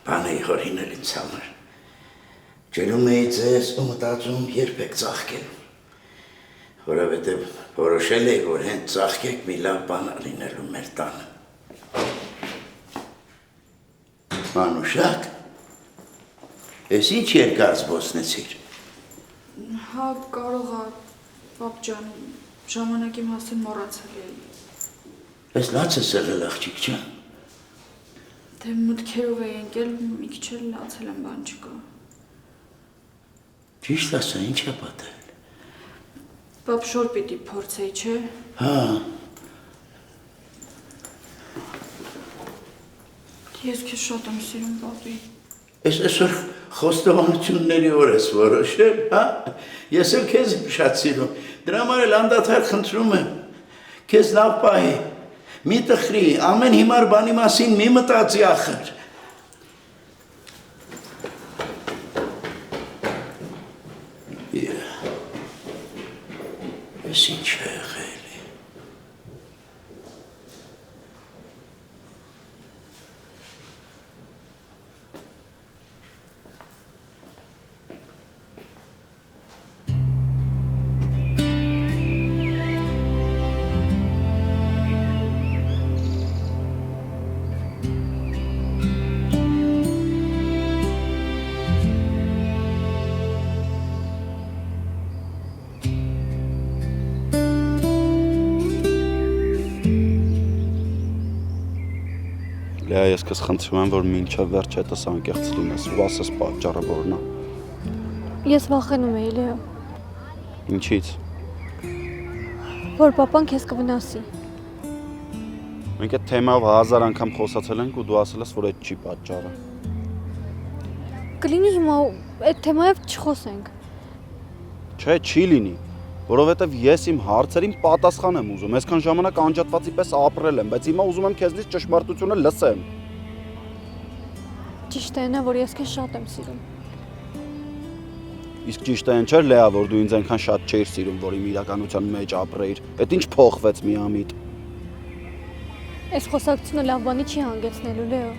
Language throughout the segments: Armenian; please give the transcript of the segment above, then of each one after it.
Բանը իհորինել ինձ համար, ճելում էի ձեզ ու մտածում երբ եք ծաղկել, որովհետև որոշել էի, որ հենց ծաղկեք մի լավ բան լինելու մեր տանը։ Մանուշակ, ես ինչ երկար զբոսնեցիր։ Հա, կարող է, պապ ջան, ժամանակի մասին մոռացել էի։ Ես լաց ես եղել աղջիկ ջան։ Դե մտքերով էի ընկել, մի քիչ էլ լացել եմ, բան չկա։ Ճիշտ ասա, ինչ է պատահել։ Պապ շոր պիտի փորձեի, չէ։ Հա։ Ես քեզ շատ եմ սիրում, պապի։ Ես այսօր խոստովանությունների օր ես որոշել, հա։ Ես էլ քեզ եմ շատ սիրում։ Դրա համար էլ անդադար խնդրում եմ։ Քեզ լավ պահի։ Մի տխրի, ամեն հիմար բանի մասին մի մտածի ախր։ Ես ինչ է եղել։ Ես քեզ խնդրում եմ, որ մինչև վերջ հետս անկեղծ լինես ու ասես պատճառը որն է։ Ես վախենում էի, Լեո։ Ինչից։ Որ պապան քեզ կվնասի։ Մենք այդ թեմայով 1000 անգամ խոսացել ենք ու դու ասել ես, որ այդ չի պատճառը։ Կլինի հիմա այդ թեմայով չխոսենք։ Չէ, չի լինի, որովհետև ես իմ հարցերին պատասխան եմ ուզում, այսքան ժամանակ անջատվածի պես ապրել եմ, բայց հիմա ուզում եմ քեզնից ճշմարտությունը լսեմ։ Ճիշտ է նա, որ ես քեզ շատ եմ սիրում։ Իսկ ճիշտ է այն չէր, Լեա, որ դու ինձ այնքան շատ չէիր սիրում, որ իմ իրականության մեջ ապրեիր։ Էդ ինչ փոխվեց միամիտ։ Այս խոսակցությունը լավ բանի չի հանգեցնելու, Լեո։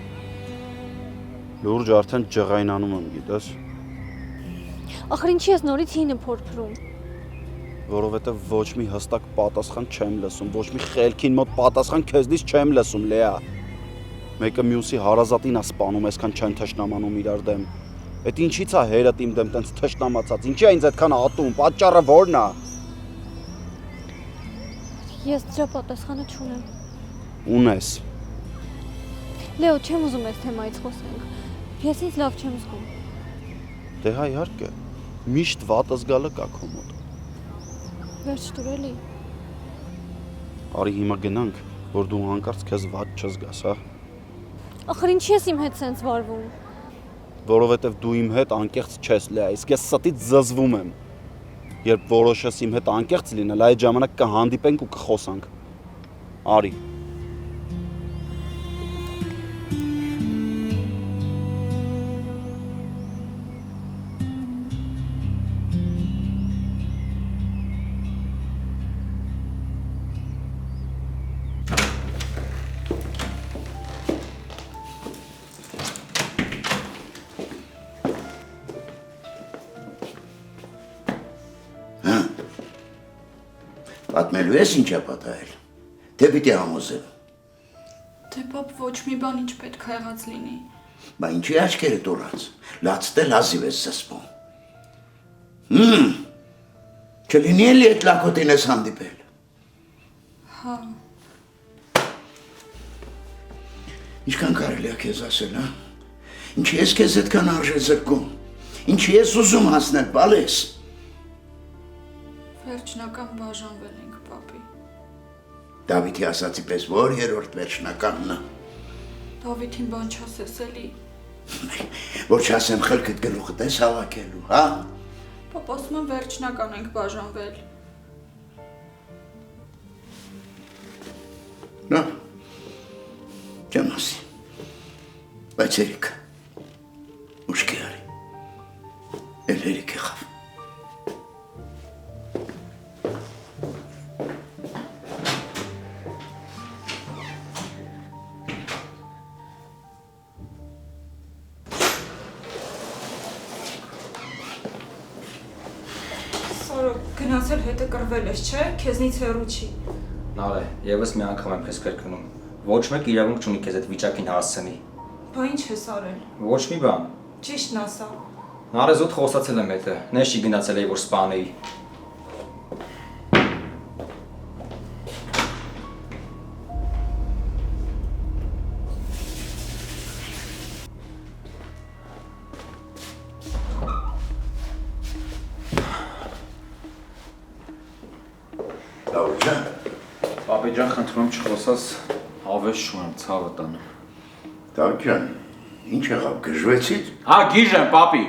Լուրջ արդեն ջղայնանում եմ, գիտես։ Ախր ինչի ես նորից հինը փորփրում։ Որովհետև ոչ մի հստակ պատասխան չեմ լսում, ոչ մի խելքին մոտ պատասխան քեզնից չեմ լսում, Լեա։ Մեկը մյուսի հարազատին է սպանում, այսքան չեն թշնամանում իրար դեմ։ Էդ ինչի՞ց է հերդ իմ դեմ տենց թշնամացած, ինչի է ինձ այդքան ատում, պատճառը ո՞րն է։ Ես դրա պատասխանը չունեմ։ Ունես։ Լեո, չեմ ուզում այս թեմայից խոսենք։ Ես ինձ լավ չեմ զգում։ Դե հա իհարկե, միշտ վատ զգալը կա քո մոտ։ Վերջ տուր էլի։ Արի հիմա գնանք, որ դու հանկարծ քեզ վատ չզգաս, հա։ Ախր ինչի ես իմ հետ սենց վարվում։ Որովհետև դու իմ հետ անկեղծ չես, Լեա, իսկ ես ստից զզվում եմ։ Երբ որոշես իմ հետ անկեղծ լինել, այդ ժամանակ կհանդիպենք ու կխոսանք։ Արի։ Պատմելու ես ինչ է պատահել, թե պիտի համոզեմ։ Դե պապ ոչ մի բան ինչ պետք է եղած լինի։ Բա ինչի աչքերը տորած, լացտել հազիվ ես զսպում։ Չլինի էլի այդ լակոտին ես հանդիպել։ Հա։ Ինչքան կարելի է քեզ ասել, հա։ Ինչի ես քեզ այդքան արժե զրկում, ինչի ես ուզում հասնել, բալես։ Վերջնական բաժանվել ենք, պապի։ Դավիթի ասացի պես որ երրորդ վերջնականն է։ Դավիթին բան չասես էլի։ Որ չասեմ խելքդ գլուխդ ես հավաքելու, հա։ Պապ ասում եմ վերջնական ենք բաժանվել։ Նա, չեմ ասի, բայց երիք, ուշքի արի, էլ երիք եղավ։ Կարո գնացել հետը կռվել ես, չէ՞, քեզնից հեռու չի։ Նարե, եւս մի անգամ եմ քեզ կրկնում։ Ոչ մեկ իրավունք չունի քեզ այդ վիճակին հասցնի։ Բա ինչ ես արել։ Ոչ մի բան։ Ճիշտն ասա։ Նարե զուտ խոսացել եմ հետը։ Նես չի գնացել էի որ սպանեի։ Լավջան, Պապի ջան, խնդրում եմ չխոսաս, հավես չունեմ, ցավը տանը։ Լավջան, ինչ եղավ, գժվեցիդ։ Հա, գիժ եմ, պապի։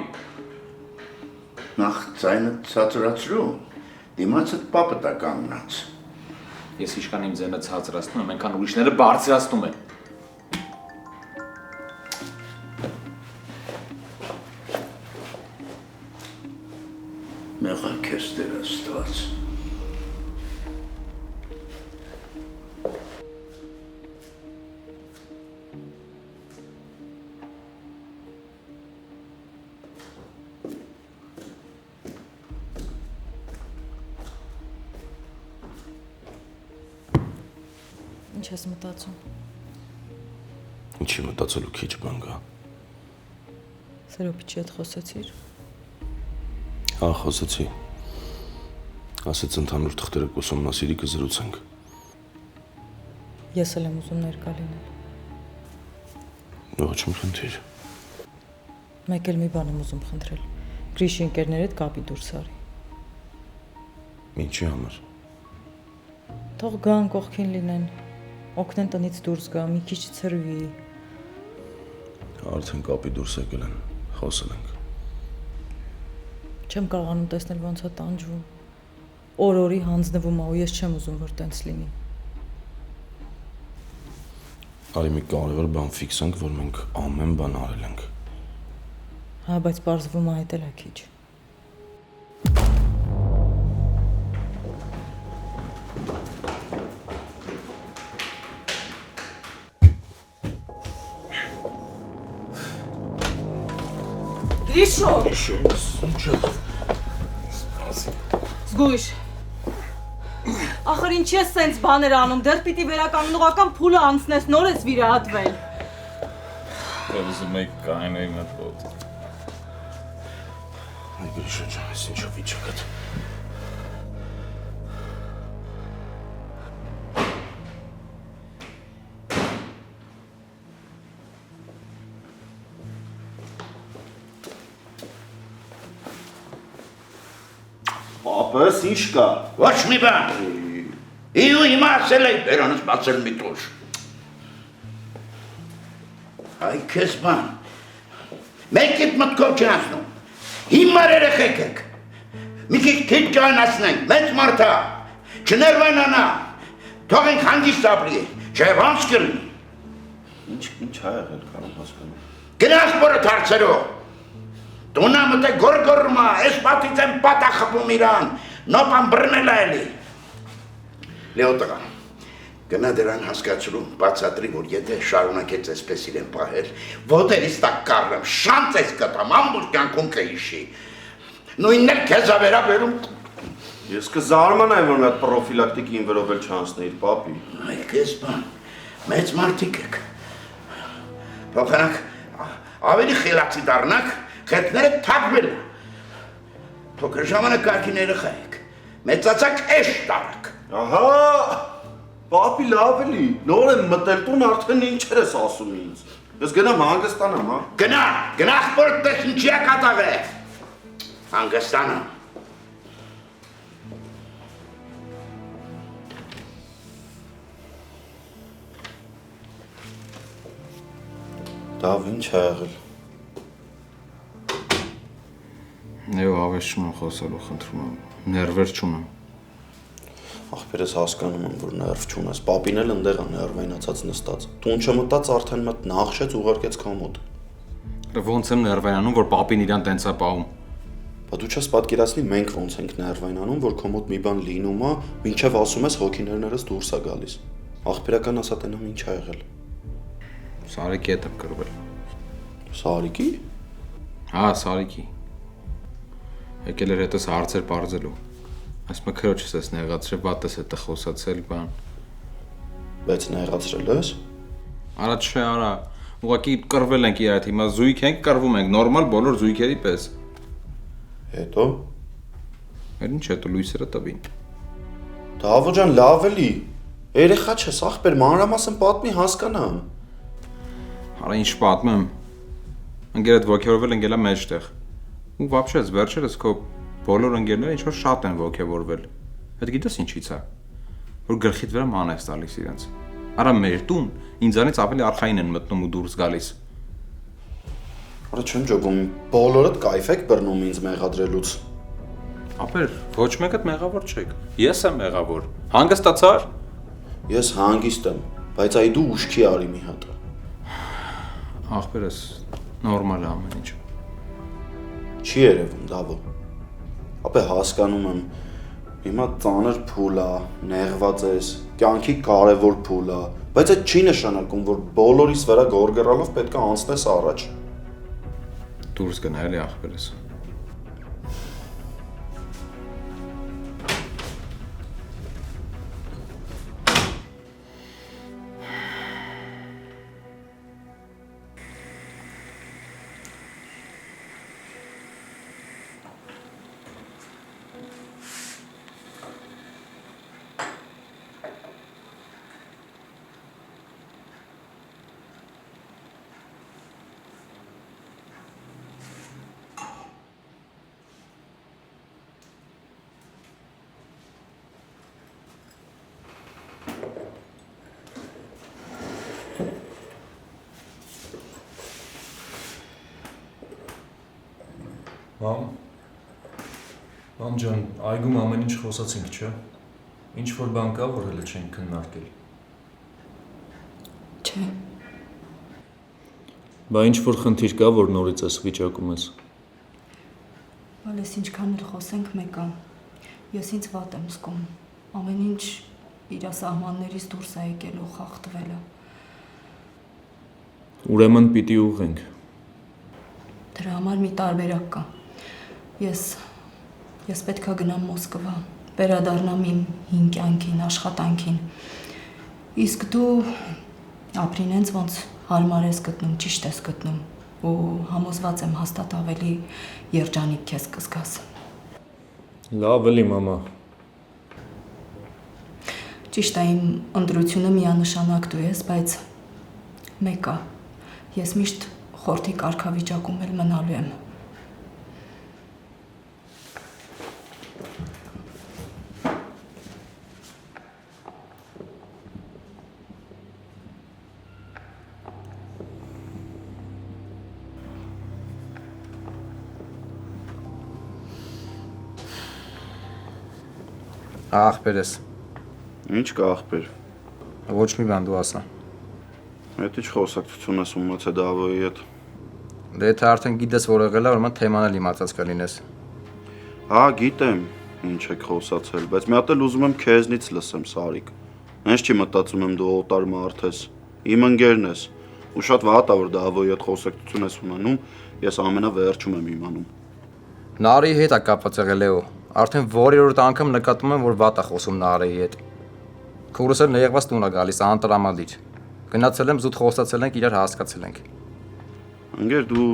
Նախ ձայնը ցածրացրու, դիմացդ պապը տա կանգնած։ Ես իշքան իմ ձենը ցածրացնում եմ, այնքան ուրիշները բարձրացնում են։ Մեղա քեզ Տեր Աստված։ Ինչ ես մտածում։ Ինչի մտածելու քիչ բան կա։ Սերոպիչի հետ խոսեցիր։ Հա, խոսեցի։ Ասեց ընդհանուր թղթերը կուսումնասիրի կզրուցենք։ Ես էլ եմ ուզում ներկա լինել։ Ոչ մի խնդիր։ Մեկ էլ մի բան եմ ուզում խնդրել։ Գրիշի ընկերներիդ կապի դուրս արի։ Ինչի համար։ Թող գան կողքին լինեն։ Օգնեն տնից դուրս գա, մի քիչ ցրվի։ Արդեն կապի դուրս եկել են, խոսել ենք։ Չեմ կարողանում տեսնել ոնց է տանջվում։ Օր-օրի հանձնվում է ու ես չեմ ուզում որ տենց լինի։ Արի մի կարևոր բան ֆիքսենք, որ մենք ամեն բան արել ենք։ Հա, բայց պարզվում է այդ էլ է քիչ։ Գրիշո։ Զգույշ։ Ախր ինչ ես սենց բաներ անում, դեռ պիտի վերականգնողական փուլը անցնես, նոր ես վիրահատվել։ Ուզում եք կայնեի մտքով։ Այ Գրիշա ջան, այս ինչով վիճակդ։ Պապս, ինչ կա։ Ոչ մի բան։ Իու հիմա ասել էի բերանս բացել մի տուր։ Այ քեզ բան։ Մեկ էդ մտքով չի ասնում։ Հիմար երեխեք եք։ Մի քիչ քիչ ճանաչնենք, մեծ մարդ է։ Չներվանանա։ Թողենք հանգիստ ապրի, չէ ոնց կլինի։ Ինչ ա եղել, կարող հասկանում։ Գնաս բորը դարձերով։ Տունա մտե գորգորմա, ես պատից եմ պատա խպում իրան, նոպան բրնել էլի։ Լեո տղա, գնա դրան հասկացրում, բացատրի, որ եթե շարունակեց այսպես իրեն պահել, ոտերից տակ կառնեմ, շանց ես կտամ, ամբողջ կյանքում կհիշի։ Նույնն էլ քեզ ա վերաբերում։ Ես կզարմանայի, որ մի հատ պրոֆիլակտիկ ինվերով էլ չանցնեիր, պապի։ Այ քեզ բան, մեծ մարդիկ եք։ Փոխանակ, ավելի խելացի դառնաք, խետները թափվել է։ Փոքր ժամանակ կարգին երեխա եք, մեծացակ էշ տարակ։ Ահա, պապի լավ էլի, նոր եմ մտել տուն արդեն ինչեր ես ասում ինձ։ Ես գնամ հանգստանամ, հա։ Գնա, ախպորդ տես ինչի է կատաղ է։ Հանգստանամ։ Դավ ինչ ա եղել։ Եվ հավես չունեմ խոսելու, խնդրում եմ, ներվեր չունեմ։ Ախպերս հասկանում եմ, որ ներվ չունես, պապին էլ ընդեղ է ներվայնացած նստած։ Տուն չմտած արդեն մտ նախշեց ուղարկեց կամոդ։ Ոնց եմ ներվայնանում, որ պապին իրան տենց է պահում։ Բա դու չես պատկերացնի մենք ոնց ենք ներվայնանում, որ կամոդ մի բան լինում է, մինչև ասում ես հոգիներներս դուրս է գալիս։ Ախպերական ասատենամ ինչ ա եղել։ Սարիկի հետ եմ կռվել։ Սարիկի։ Հա, Սարիկի։ Եկել էր հետս հարցեր պարզելու։ Այս մքրոջս ես նեղացրել, վատս հետը խոսացել բան։ Բայց նեղացրել ես։ Արա չէ, արա։ Ուղղակի կռվել ենք իր հետ, հիմա զույգ ենք, կռվում ենք, նորմալ բոլոր զույգերի պես։ Հետո Էր ինչ հետո լույսերը տվին։ Դավո ջան, լավ էլի։ Երեխա չես, ախպեր, մանրամասն պատմի հասկանամ։ Արա ինչ պատմեմ։ Ընկերդ ոգևորվել ընկելա մեջտեղ։ Ու вообще վերջերս քո բոլոր ընկերները ինչ որ շատ են ոգևորվել։ Այդ գիտես ինչից է։ Որ գլխիդ վրա ման ես տալիս իրենց։ Արա մեր տուն ինձանից ավելի արխային են մտնում ու դուրս գալիս։ Արա չեմ ջոգում, բոլորդ կայֆ եք բռնում ինձ մեղադրելուց։ Ապեր, ոչ մեկդ մեղավոր չեք։ Ես եմ մեղավոր։ Հանգստացար։ Ես հանգիստ եմ, բայց այ դու ուշքի արի մի հատ։ Ախպերս նորմալ է ամեն ինչ։ Չի երևում, Դավո։ Ապե հասկանում եմ, հիմա ծանր փուլ է, նեղված ես, կյանքի կարևոր փուլ է, բայց այդ չի նշանակում, որ բոլորիս վրա գորգռալով պետք է անցնես առաջ։ Դուրս գնա էլի ախպերս։ Մամ ջան, այգում ամեն ինչ խոսացինք, չէ՞։ Ինչ որ բան կա, որ հələ չենք քննարկել։ Չէ։ Բա ինչ որ խնդիր կա, որ նորից ես վիճակում ես։ Բայց ինչքան էլ խոսենք մեկը, ես ինձ վատ եմ զգում։ Ամեն ինչ իր սահմաններից դուրս է եկել ու խախտվել է։ Ուրեմն պիտի ուղենք։ Դրա համար մի տարբերակ կա։ Ես պետքա գնամ Մոսկվա, վերադառնամ իմ հին կյանքին, աշխատանքին։ Իսկ դու ապրին հենց ոնց հարմար ես գտնում, ճիշտ ես գտնում ու համոզված եմ հաստատ ավելի երջանիկ քեզ կզգաս։ Լավ էլի, մամա։ Ճիշտ է, իմ ընտրությունը միանշանակ դու ես, բայց մեկը, ես միշտ խորթի կարգավիճակում էլ մնալու եմ։ Ախպերս։ Ինչ կա ախպեր։ Ոչ մի բան դու ասա։ Այդ ինչ խոսակցություն ես ունեցել Դավոյի հետ։ Դե եթե արդեն գիտես որ եղել է, ուրեմն թեման էլ իմացած կլինես։ Հա, գիտեմ, ինչ եք խոսացել, բայց մի հատ էլ ուզում եմ քեզնից լսեմ, Սարիկ։ Հենց չի մտածում եմ դու օտար մարդ ես, իմ ընկերն ես, ու շատ վատ է որ Դավոյի հետ խոսակցություն ես ունենում, ես ամենավերջում եմ իմանում։ Նարեի հետ է կապված եղել Լեո։ Արդեն որերորդ անգամ նկատում եմ որ վատ է խոսում Նարեի հետ։ Քուրս էլ նեղված տուն է գալիս, անտրամադիր։ Գնացել եմ զուտ խոսացել ենք, իրար հասկացել ենք։ Ընկեր դու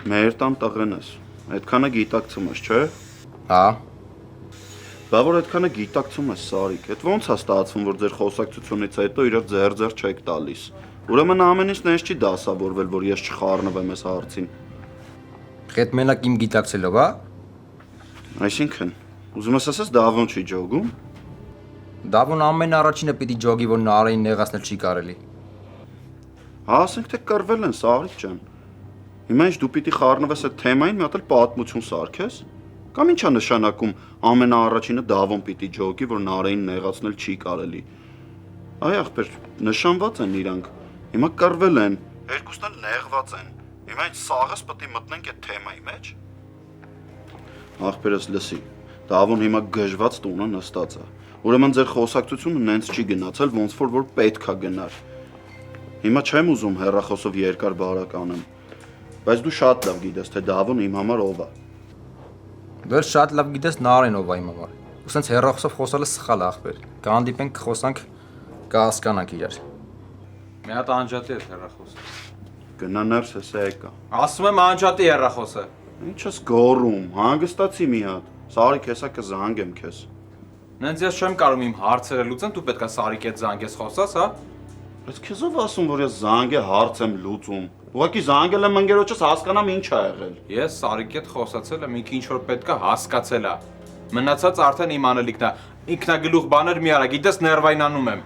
մեր տան տղեն ես, այդքանը գիտակցում ես, չէ՞։ Հա։ Բա որ այդքանը գիտակցում ես, Սարիկ, այդ ո՞նց է ստացվում, որ ձեր խոսակցությունից հետո իրար ձեր չեք տալիս։ Ուրեմն ամեն ինչ նենց չի դասավորվել, որ ես չխառնվեմ այս հարցին։ Հետ մենակ իմ գիտակցելով, հա։ Այսինքն, ուզում ես ասես Դավոն չի ջոգում։ Դավոն ամեն առաջինը պիտի ջոգի, որ Նարեին նեղացնել չի կարելի։ Հա, ասենք թե կռվել են, Սարիկ ջան։ Հիմա ինչ դու պիտի խառնվես այդ թեմային, մի հատ էլ պատմություն սարքես։ Կամ ի՞նչ է նշանակում ամենաառաջինը Դավոն պիտի ջոգի, որ Նարեին նեղացնել չի կարելի։ Այ ախպեր, նշանված են իրանք։ Հիմա կռվել են, երկուսն էլ նեղված են։ Հիմա ինչ սաղս պետք է մտնենք այդ թեմայի մեջ։ Ախպերս լսի, Դավոն հիմա գժված տունը նստած է։ Ուրեմն ձեր խոսակցությունը նենց չի գնացել, ոնց որ պետք է գնար։ Հիմա չեմ ուզում հեռախոսով երկար բարականեմ, բայց դու շատ լավ գիտես, թե Դավոն իմ համար ով է։ Դու շատ լավ գիտես Նարեն ով է իմ համար։ Ու սենց հեռախոսով խոսալը սխալ է ախպեր։ Կհանդիպենք, կխոսանք, կհասկանանք իրար։ Մի հատ անջատի է հեռախոսը։ Գնա ներս հեսա եկա։ Ասում եմ անջատի հեռախոսը։ Ինչ ես գոռում, հանգստացի մի հատ։ Սարիկ հեսա կզանգեմ քեզ։ Նենց ես չեմ կարող իմ հարցերը լուծեմ, դու պետքա Սարիկի հետ զանգես խոսաս, հա։ Բայց քեզ ով ասում, որ ես զանգե հարց եմ լուծում։ Ուղղակի զանգել եմ ընկերոջս հասկանամ ինչ ա եղել։ Ես Սարիկի հետ խոսացել եմ, ինքը ինչ որ պետքա հասկացել է։ Մնացած արդեն իմ անելիքն է։ Ինքնագլուխ բաներ մի արա, գիտես ներվայնանում եմ։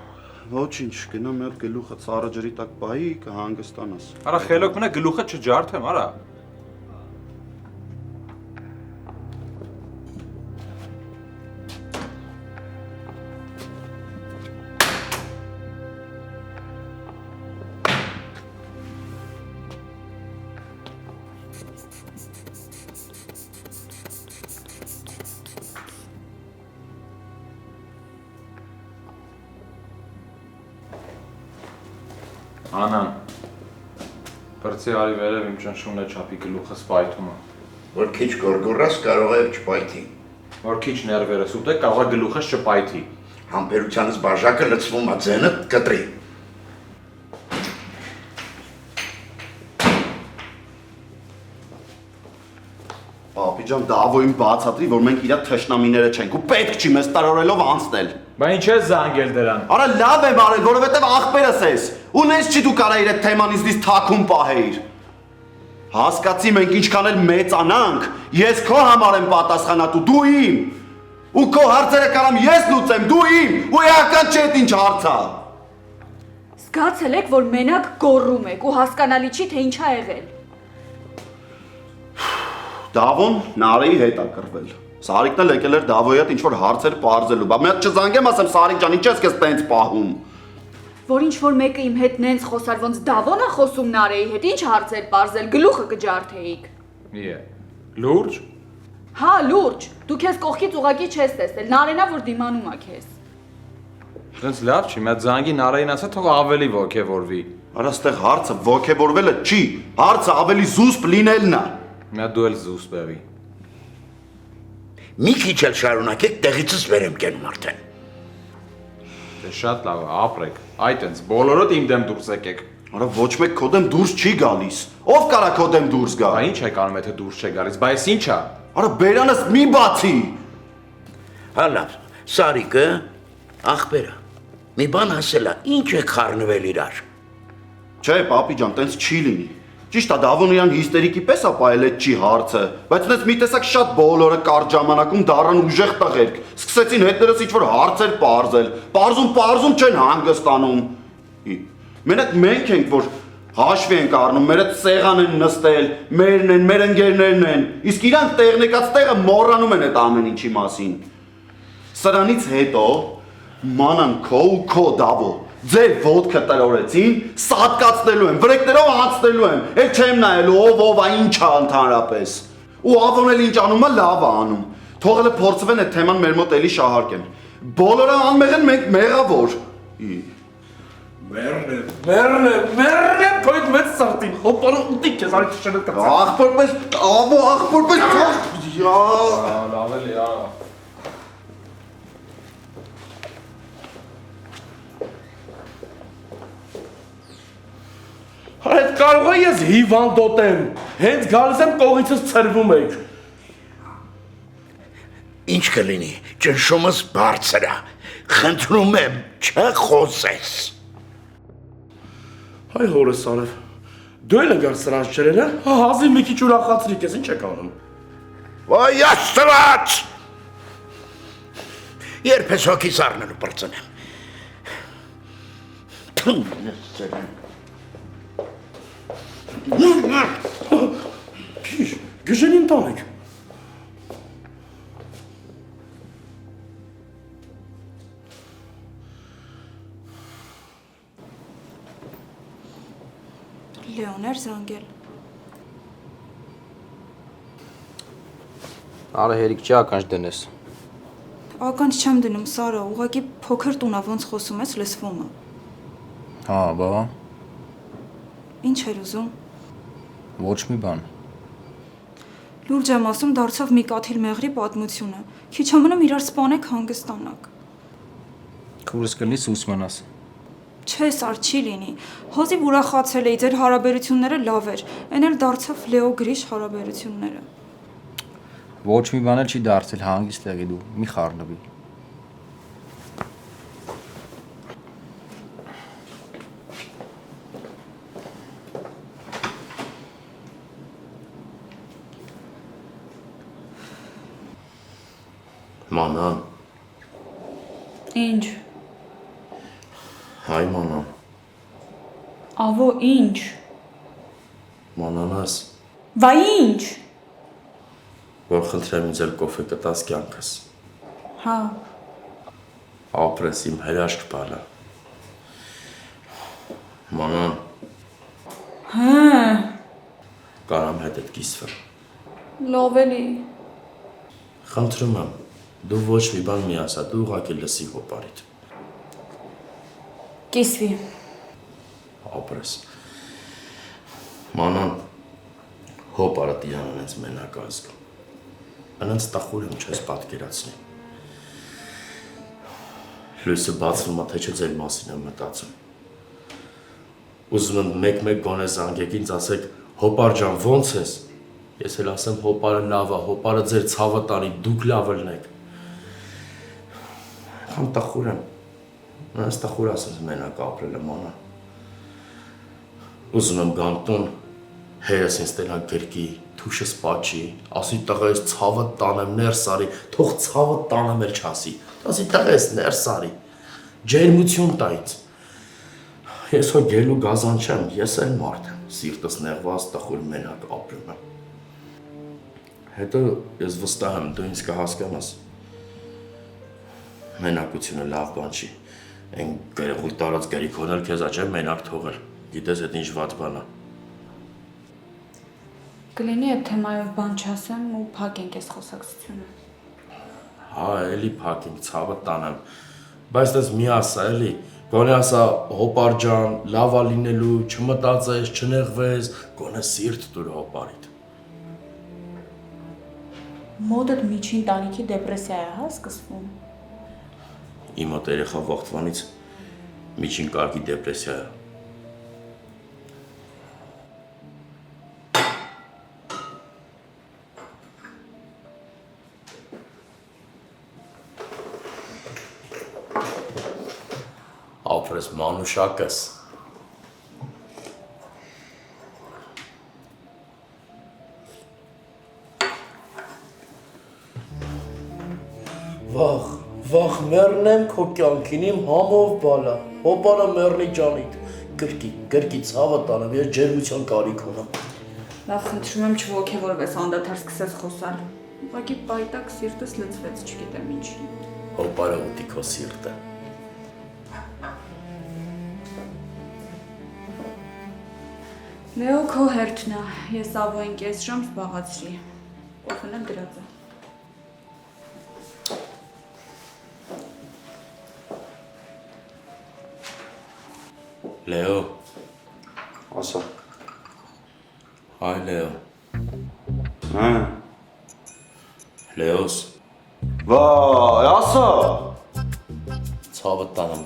Ոչինչ, գնա մի հատ գլուխը ծառը ջրի տակ պահի, կհանգստանաս։ Արա խելոք մնա գլուխը չջարդեմ, արա։ Անան, պրծի արի վերև իմ ճնշումն է չապի գլուխը սպայթումը։ Որ քիչ գորգորաս կարող է չպայթի։ Որ քիչ ներվերս ուտեք կարող է գլուխս չպայթի։ Համբերությանս բաժակը լցվում է ձենը կտրի։ Պապի ջան, դավոյին բացատրի, որ մենք իրա թշնամիները չենք ու պետք չի մեզ տարօրելով անցնել։ Բա ինչ է զանգել դրան։ Արա լավ եմ արել, որովհետև աղբերս ես։ Ու նենց չի դու կարայիր այդ թեմանից դից թաքուն պահեիր։ Հասկացի մենք ինչքան էլ մեծանանք, ես քո համար եմ պատասխանատու, դու իմ։ Ու քո հարցերը կարամ ես լուծեմ, դու իմ։ Ու էական չէ այդ ինչ հարց է։ Զգացել եք, որ մենակ գոռում եք ու հասկանալի չի, թե ինչ ա եղել։ Դավոն Նարեի հետ ա կռվել։ Սարիկն էլ եկել էր Դավոյի հետ ինչ-որ հարցեր պարզելու։ Բա մի հատ չզանգեմ, ասեմ Սարիկ ջան, ինչ ես քեզ տենց պահում։ Որ ինչ որ մեկը իմ հետ նենց խոսար, ոնց Դավոնը խոսում Նարեի հետ, ինչ հարցեր պարզել, գլուխը կջարդեիք։ Մի է։ Լուրջ։ Հա, լուրջ։ Դու քեզ կողքից ուղակի չես տեսել, Նարենա որ դիմանում ա քեզ։ Դենց լավ չի, մի հատ զանգի Նարային ասա, թող ավելի ոգևորվի։ Արա ստեղ հարցը ոգևորվելը չի, հարցը ավելի զուսպ լինելն է։ Մի հատ դու էլ զուսպ եղի։ Մի քիչ էլ շարունակեք, տեղիցս վեր եմ կենում արդեն։ Դե շատ լավ է, ապրեք։ Այդ ենց բոլորդ իմ դեմ դուրս եկեք։ Արա ոչ մեկ քո դեմ դուրս չի գալիս։ Ով կարա քո դեմ դուրս գա։ Բա ինչ է կանում, եթե դուրս չէ գալիս, բա էս ինչ է։ Արա բերանս մի բացի։ Հա լավ, Սարիկը աղբերա։ Մի բան ասել է, ինչ է խառնվել իրար։ Չէ, պապի ջան, տենց չի լինի։ Ճիշտ է, Դավոն իրան հիստերիկի պես է պահել, այդ չի հարցը, բայց նենց մի տեսակ շատ բոլորը կարճ ժամանակում դառան ուժեղ տղերք, սկսեցին հետներս ինչ-որ հարցեր պարզել, պարզում չեն հանգստանում։ Մենակ մենք ենք, որ հաշվի ենք առնում, մեր այդ սեղան են նստել, մերն են, մեր ընկերներն են, իսկ իրանք տեղն եկած տեղը մոռանում են այդ ամեն ինչի մասին։ Սրանից հետո մանան քո ու քո Դավո ձեր ոտքը տրորեցին, սատկացնելու եմ, վրեկներով անցնելու եմ, էլ չեմ նայելու ով ա ինչ ա ընդհանրապես։ Ու Ավոն էլ ինչ անում ա լավ ա անում։ Թող էլ փորձվեն այդ թեման մեր մոտ էլի շահարկեն։ Բոլորը անմեղ են, մենք մեղավոր։ Մերն է, քո այդ մեծ սարտին, հոպանը ուտի քեզ արի չշենը կացա։ Աղբորպես, Ավո, աղբորպես, յա։ Լավ էլի, ա։ Այդ կարող է ես հիվանդոտ եմ, հենց գալիս եմ կողիցս ծրվում եք։ Ինչ կլինի, ճնշումս բարձր է, խնդրում եմ, չխոսես։ Հայ հորս արև, դու էլ ընգար սրանց չերել է, հազիվ մի քիչ ուրախացրի կեզ, ինչ եք անում։ Ոյ աստված։ Երբ ես հոգիս առնելու պրծնեմ։ Քիչ, գժենին տանեք։ Լեոներ զանգել։ Արը հերիք չի ականջ դնես։ Ականջ չեմ դնում, Սարա, ուղղակի փոքր տունա ոնց խոսում ես, լսվում է։ Հա, բա։ Ինչ էր ուզում։ Ոչ մի բան։ Լուրջ եմ ասում, դարձավ մի կաթիլ մեղրի պատմությունը։ Քիչ ամնում իրար սպանեք հանգստանաք։ Քուրս կլինի սուս մնաս։ Չէ, սար չի լինի։ Հազիվ ուրախացել էի, ձեր հարաբերությունները լավ էր։ Էն էլ դարձավ Լեո Գրիշ հարաբերությունները։ Ոչ մի բան էլ չի դարձել, հանգիստ եղի դու, մի խառնվի։ Մանան, Ինչ։ հայ մանան, Ավո, ինչ։ մանանաս, Վայ ինչ։ որ խնդրեմ ինձ էլ կոֆե կտաս կյանքս, Հա։ ապրես իմ հրաշք բալը, մանան, Հա։ կարամ հետդ կիսվեմ, Լավ էլի։ խնդրում եմ, դու ոչ մի բան մի ասա, դու ուղղակի լսի հոպարիդ, Կիսվի։ ապրես, մանան, հոպարը տիրանն ես մենակ ազգում, անենց տախուր եմ չես պատկերացնի, լույսը բացվում է, թե չէ ձեր մասին եմ մտածում, ուզում եմ մեկ-մեկ գոնե զանգեք ինձ ասեք, հոպար ջան, ոնց ես, ես էլ ասեմ հոպարը լավ է, հոպարը ձեր ցավը տանի, դուք լավ ելնեք, խամ տախուր եմ, նենց տախուր ասես մենակ ապրել եմ անա, ուզում եմ գամ տուն, հերս ինձ տենա գրկի, թուշս պաչի, ասի տղա ես ցավը տանեմ, ներս արի, թող ցավը տանեմ էլ չասի, ասի տղա ես ներս արի, ջերմություն տա ինձ, ես հո գելու գազան չեմ, ես էլ մարդ եմ, սիրտս նեղված տխուր մենակ ապրում եմ, հետո ես վստահ եմ, դու ինձ կհասկանաս, մենակությունը լավ բան չի, այն գերեխույթ տարած գերիքոն էլ քեզ աչեմ մենակ թողել, գիտես էդ ինչ վատ բան է, Կլինի այդ թեմայով բան չասեմ ու փակենք այս խոսակցությունը։ հա, էլի փակենք, ցավը տանեմ, բայց դες մի ասա էլի, գոնե ասա հոպար ջան, լավ է լինելու, չմտածես, չնեղվես, գոնե սիրտ տուր հոպարիդ, Մոդդ միջին տանիքի դեպրեսիա է, հա, սկսվում։ իմ մոտ երեխա վաղտվանից միջին կարգի դեպրեսիա է, ապրես մանուշակս, վաղ մերնեմ քո կյանքին իմ համով բալա, հոպարը մերնի ջանիդ, գրկի ցավը տանեմ, ես ջերմության կարիք ունեմ, Լավ, խնդրում եմ չոգևորվես, անդադար սկսես խոսալ։ Ուղղակի պայտակ սիրտս լցվեց, չգիտեմ ինչի։ հոպարը ուտի քո սիրտը, Լեո քո հերթն է, ես Ավոյին կես ժամ զբաղացրի, կոֆեն էլ դրած է։ Լեո, Ասա։ հայ Լեո, Հա։ Լեոս, Վայ, ասա։ ցավը տանեմ,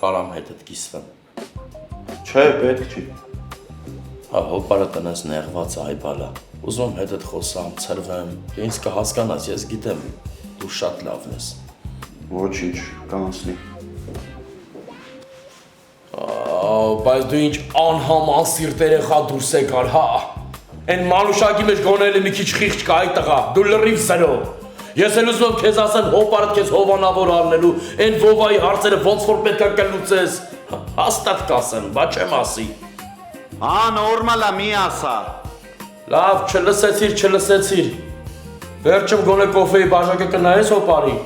կարամ հետդ կիսվեմ, Չէ, պետք չի։ հա հոպարը տնես նեղված այ բալա, ուզում եմ հետդ խոսամ, ծրվեմ, դու ինձ կհասկանաս, ես գիտեմ, դու շատ լավն ես, Ոչինչ, կանցնի։ բայց դու ինչ անհաման սիրտ երեխա դուրս եկար, հա, են մանուշակի մեջ գոնել մի քիչ խիղճ կա այ տղա, դու լրիվ զրո, ես էլ ուզում եմ քեզ ասեմ հոպարդ քեզ հովանավոր առնելու, են վովայի հարցերը ոնց որ պետքա կլուծես, հաստատ կասեմ, բա չեմ ասի, Հա, նորմալ է, մի ասա։ լավ, չլսեցիր, վերջում գոնե կոֆեի բաժակը կնայես հոպարի,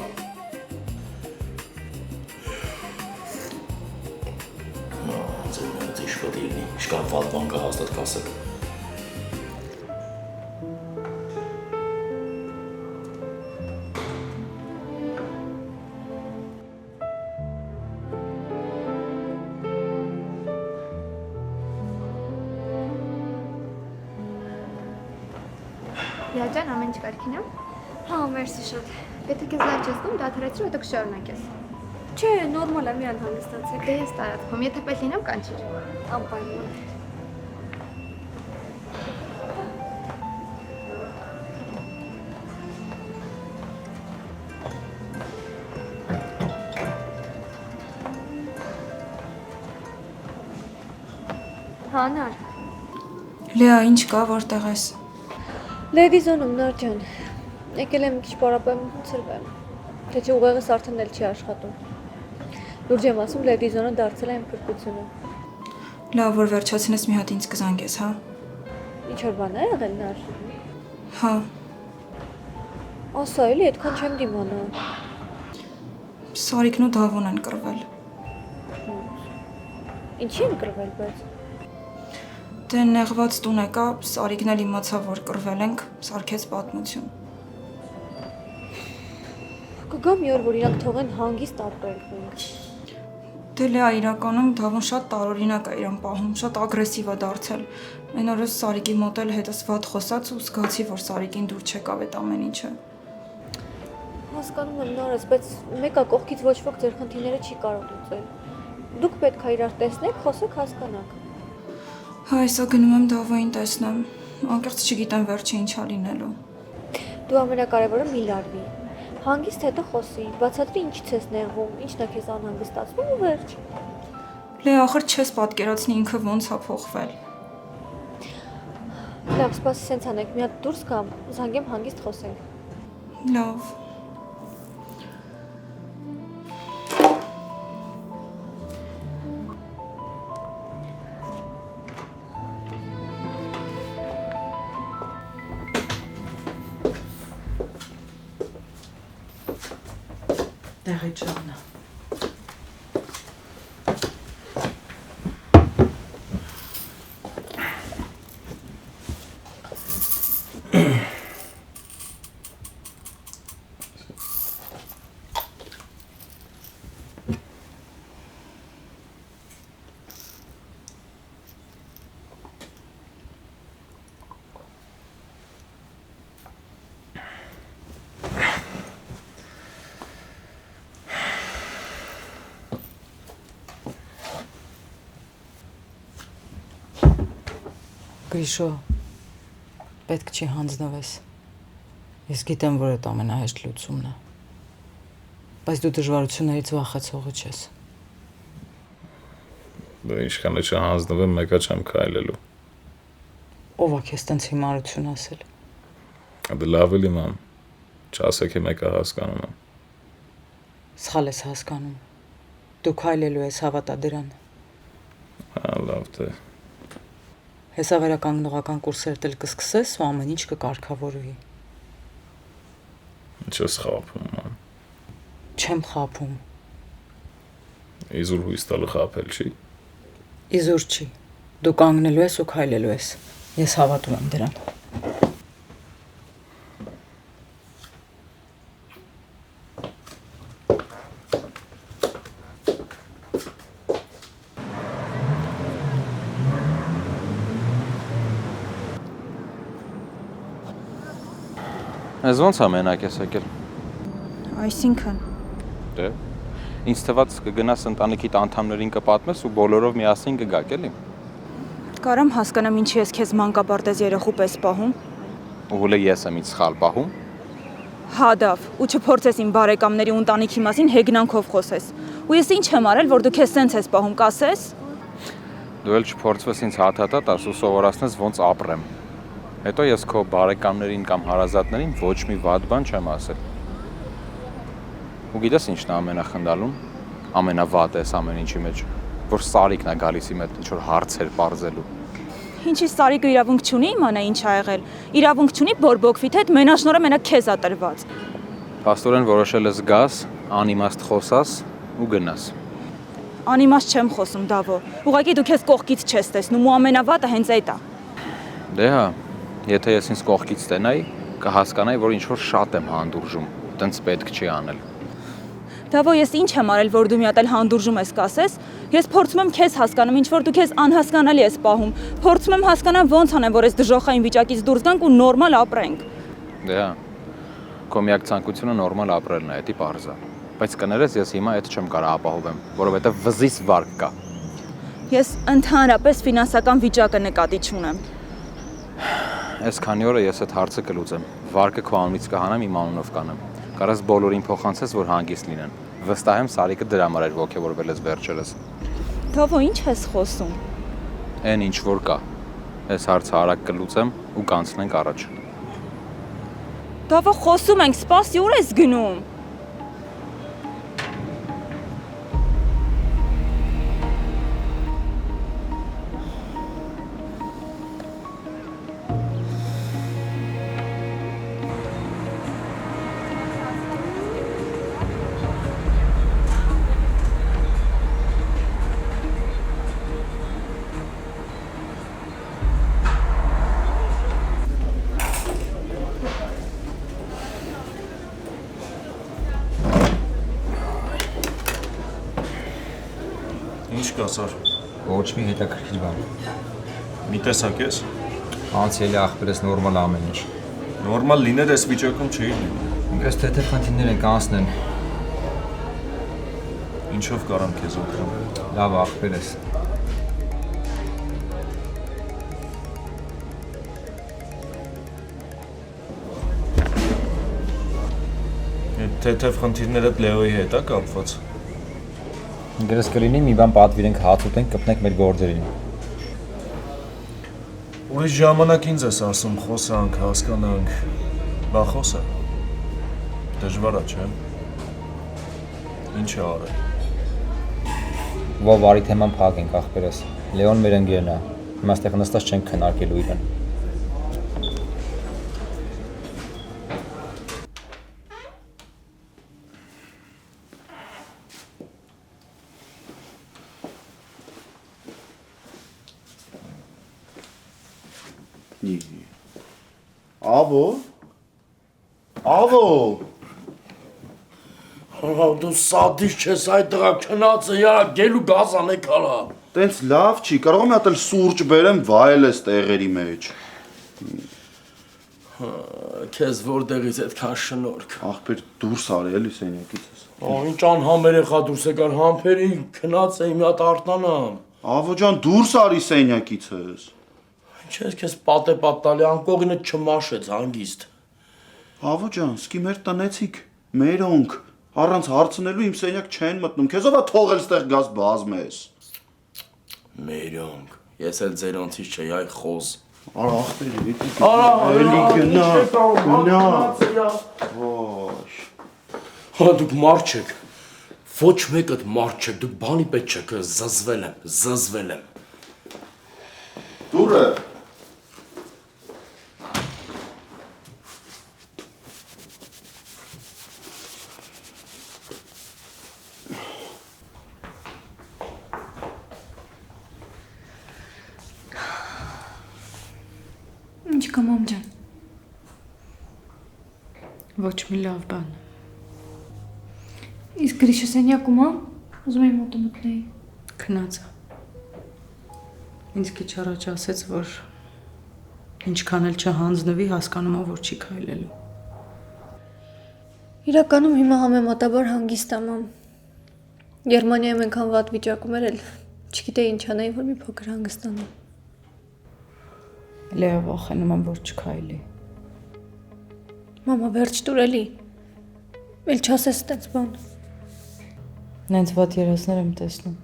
ձեր իշխոտ իրնի, իշկան վատ բան կա հաստատ կասեք, Յաջան ամեն ինչ կարքին է։ Հա, մերսի շատ։ Եթե քեզ լավ չես զգում, դադարեցրու, հետո կշարունակես։ Չէ, նորմալ է, մի անհանգստացեք։ Դե ես տարածքում, եթե պես լինեմ կանչիր։ Անպայման։ Հանար։ Լեա, ինչ կա, որտեղ ես։ Լեդիզոնում Նար ջան։ Եկել եմ մի քիչ պարապեմ, ցրվեմ։ Թե չէ ուղեղս արդեն էլ չի աշխատում։ Լուրջ եմ ասում, Լեդիզոնը դարձել է իմ փրկությունը։ Լավ, որ վերջացնես մի հատ ինձ կզանգես, հա։ Ինչ որ բան է եղել Նար։ Հա։ Ասա էլի, այդքան չեմ դիմանա։ Սարիկն ու Դավոն են կռվել։ Ինչի են կռվել, բայց։ Դե նեղված տուն եկա, Սարիկն էլ իմացավ, որ կռվել ենք, սարքեց պատմություն։ Կգա մի օր, որ իրանք թողեն հանգիստ ապրենք։ Դե Լեա, իրականում Դավոն շատ տարօրինակ է իրան պահում, շատ ագրեսիվ է դարձել։ Այն օրը Սարիկի մոտ էլ հետս վատ խոսած ու զգացի, որ Սարիկին դուր չեկավ այդ ամեն ինչը։ Հասկանում եմ Նարես, բայց մեկը կողքից ոչ ոք ձեր խնդիրները չի կարող լուծել։ Դուք պետք է իրար տեսնեք, խոսեք, հասկանաք։ Հա, այսօր գնում եմ Դավոյին տեսնեմ։ Անկեղծ չգիտեմ վերջը ինչ ա լինելու։ Դու ամենակարևորը մի լարվի։ Հանգիստ հետո խոսի, բացատրի ինչից ես նեղվում, ինչն է քեզ անհանգստացնում ու վերջ։ Լե, ախր չես պատկերացնի ինքը ոնց ա փոխվել։ Լավ, սպասի սենց անենք, մի հատ դուրս գամ, զանգեմ հանգիստ խոսենք։ Լավ։ Տեղի ճանա։ Գրիշո, պետք չի հանձնվես։ Ես գիտեմ, որ այդ ամենահեշտ լուծումն է։ Բայց դու դժվարություններից վախեցողը չես։ Դե ինչքան է չհանձնվեմ, մեկը չեմ քայլելու։ Ո՞վ է քեզ տենց հիմարություն ասել։ Դե լավ էլ իմամ։ Չասեք մեկը հասկանում եմ։ Սխալ ես հասկանում։ Դու քայլելու ես, հավատա դրան։ Հա, լավ թե։ Հեսա վերականգնողական կուրսերդ էլ կսկսես ու ամեն ինչ կկարգավորվի։ Ինչ ես խափում, ման։ Չեմ խափում։ Իզուր հույս տալը խափել չի։ Իզուր չի։ Դու կանգնելու ես ու քայլելու ես։ Ես հավատում եմ դրան։ Ես ոնց է մենակ ես եկել։ Այսինքն։ Դե, ինձ թված կգնաս ընտանիքիդ անդամներին կպատմես ու բոլորով միասին կգաք էլի։ Կարամ հասկանամ ինչի ես քեզ մանկապարտեզ երեխու պես պահում։ Ու հուլե ես եմ ինձ սխալ պահում։ Հա դավ, ու չփորձես իմ բարեկամների ու ընտանիքի մասին հեգնանքով խոսես։ Ու ես ինչ եմ արել, որ դու քեզ սենց ես պահում, կասես։ Դու էլ չփորձվես ինձ հաթաթա տաս ու սովորացնես ոնց ապրեմ։ Հետո ես քո բարեկամներին կամ հարազատներին ոչ մի վատ բան չեմ ասել։ Ու գիտես ինչն է ամենախնդալուն, ամենավատը էս ամեն ինչի մեջ, որ Սարիկն է գալիս իմ հետ ինչ-որ հարցեր պարզելու։ Ինչի Սարիկը իրավունք չունի իմանա ինչ ա եղել։ Իրավունք չունի բորբոքվի, թե մենաշնորհը մենակ քեզ ա տրված։ Պաստորեն որոշել ես գաս, անիմաստ խոսաս ու գնաս։ Անիմաստ չեմ խոսում, Դավո։ Ուղղակի դու քեզ կողքից չես տեսնում ու ամենավատը հենց այդ է։ Դե հա, եթե ես ինձ կողքից տենայի, կհասկանայի, որ ինչ-որ շատ եմ հանդուրժում, տենց պետք չի անել։ Դավո, ես ինչ եմ արել, որ դու մի հատ էլ հանդուրժում ես կասես։ Ես փորձում եմ քեզ հասկանում, ինչ որ դու քեզ անհասկանալի ես պահում։ Փորձում եմ հասկանալ ոնց անեմ, որ այս դժոխային վիճակից դուրս գանք ու նորմալ ապրենք։ Դե հա, Քո միակ ցանկությունը նորմալ ապրելն է, դա պարզ է։ Բայց կներես ես հիմա այդ չեմ կարող ապահովեմ, որովհետև վզիս վարկ կա։ Ես ընդհանրապես ֆինանսական վիճակը նկատի չունեմ։ Այս քանի օրը ես այդ հարցը կլուծեմ։ Վարկը քո անունից կհանեմ, իմ անունով կանեմ։ Կարաս բոլորին փոխանցես, որ հանգիստ լինեն։ Վստահ եմ Սարիկը դրա համար էր ողջորվել ես վերջերս։ Թավո, ինչ ես խոսում։ Էն ինչ որ կա։ Այս հարցը արագ կլուծեմ ու կանցնենք առաջ։ Թավո, խոսում ենք, սպասի, ուր ես գնում։ Ինչ կա, Սար։ Ոչ մի հետաքրքիր բան։ Մի տեսակ ես։ Անցյալի աղբերս նորմալ ամեն ինչ։ Նորմալ լիներ այս վիճակում չէի լինի։ Ես թեթև խնդիրներ են կանցնեն։ Ինչով կարամ քեզ օգնել։ Լավ աղբեր ես։ Այդ թեթև խնդիրները Լեոյի հետ է կապված։ Դրս կլինի մի բան պատվիրենք, հաց ուտենք, կպնենք մեր գործերին։ Ուրիշ ժամանակ ինձ ես ասում, խոսանք, հասկանանք, բա խոսա։ Դժվար է, չէ՞։ Ինչ է արել։ Վարի թեման փակենք աղբերս։ Լեոն մեր ընկերն է։ Հիմա այստեղ նստած չենք քննարկելու իրեն։ Ավո։ Ավո։ Դու սադիս չես այդ տղա քնածը, յա գելու գազ անեք հալա։ Տենց լավ չի, կարող եմ հատել սուրճ բերեմ, վայել ես տեղերի մեջ։ Քեզ որտեղից այդքան շնորհք։ Աղբեր դուրս արի էլի սենյակից։ Ինչ անհամեր եղա դուրս եկար համբերի քնած էի մի հատ արտանամ։ Ավո ջան, դուրս արի սենյակիցս։ Ինչ ես քեզ պատե պատալի անկողինը չմաշեց հանգիստ։ Ավո ջան, սկի մեր տնեցիք, մերոնք, առանց հարցնելու իմ սենյակ չեն մտնում, քեզով է թողել ստեղ գազ բազմես։ Մերոնք, ես էլ ձերանցից չէի, այ խոզ։ Արա աղբերի, էլի գնա, գնա։ Ոչ։ Հա դուք մարդ չեք, ոչ մեկդ մարդ չեք, դուք բանի պետք չեք, զզվել եմ։ Դուրը։ Ինչ կա մամ ջան։ Ոչ մի լավ բան։ Իսկ Գրիշը սենյակում է, ուզում եմ մոտը մտնեի։ Քնածը։ Ինձ քիչ առաջ ասեց, որ ինչքան էլ չհանձնվի, հասկանում եմ, որ չի քայլելու։ Իրականում հիմա համեմատաբար հանգիստ եմ։ Գերմանիայում այնքան վատ վիճակում էր, չգիտեի ինչ անեի, որ մի փոքր հանգստանամ։ Լեո վախենում եմ, որ չքայլի։ Մամա, վերջ տուր էլի։ Էլ չասես այդպես բան։ Նենց վատ երեսներ եմ տեսնում։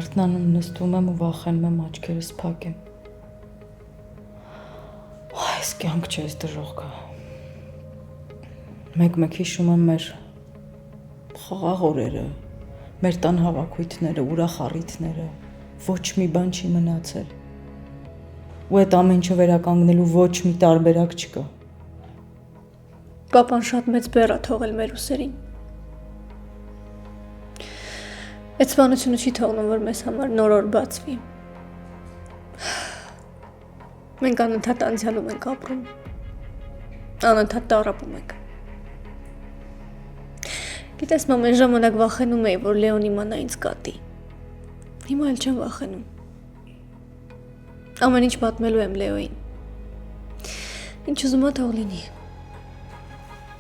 Արթնանում նստում եմ ու վախենում եմ աչքերս փակեմ։ Այս կյանք չէ, այս դժոխքը։ Մեկ-մեկ հիշում եմ մեր խաղաղ օրերը, մեր տան հավաքույթները, ուրախ առիթները, ոչ մի բան չի մնացել։ Ու այդ ամեն ինչը վերականգնելու ոչ մի տարբերակ չկա։ Պապան շատ մեծ բեռ է թողել մեր ուսերին։ Այդ սպանությունը չի թողնում, որ մեզ համար նոր օր բացվի։ Մենք անընդհատ անցյալում ենք ապրում։ Անընդհատ տառապում ենք։ Գիտես, մամ, այն ժամանակ վախենում էի, որ Լեոն իմանա ինձ կատի։ Հիմա էլ չեմ վախենում։ Ամեն ինչ պատմելու եմ Լեոյին։ Ինչ ուզում ա թող լինի։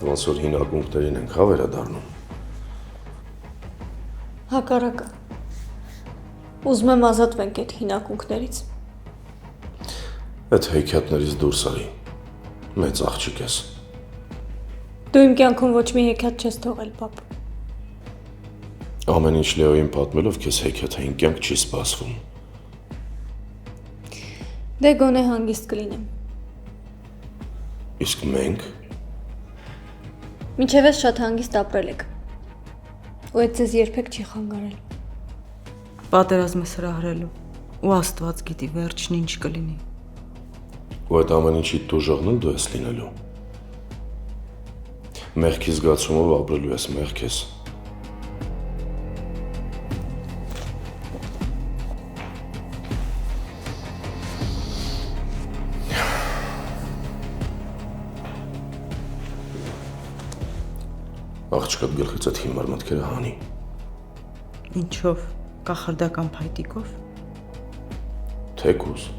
Ոնց որ հին ակունքներին ենք հա վերադառնում։ Հակառակը։ Ուզում եմ ազատվենք այդ հին ակունքներից։ Այդ հեքիաթներից դուրս արի։ Մեծ աղջիկ ես։ Դու իմ կյանքում ոչ մի հեքիաթ չես թողել, պապ։ Ամեն ինչ Լեոյին պատմելով քեզ հեքիաթային կյանք չի սպասվում։ Դե գոնե հանգիստ կլինեմ։ Իսկ մենք Մինչև ես շատ հանգիստ ապրել եք։ Ու այդ ձեզ երբեք չի խանգարել։ Պատերազմը սրահրելու ու Աստված գիտի վերջն ինչ կլինի։ ու այդ ամեն ինչի դուժողն դու ես լինելու։ Մեղքի զգացումով ապրելու ես մեղք ես։ Աղջկատ գլխից այդ հիմար մտքերը հանի։ Ինչով, կախարդական փայտիկով։ Թեկուզ։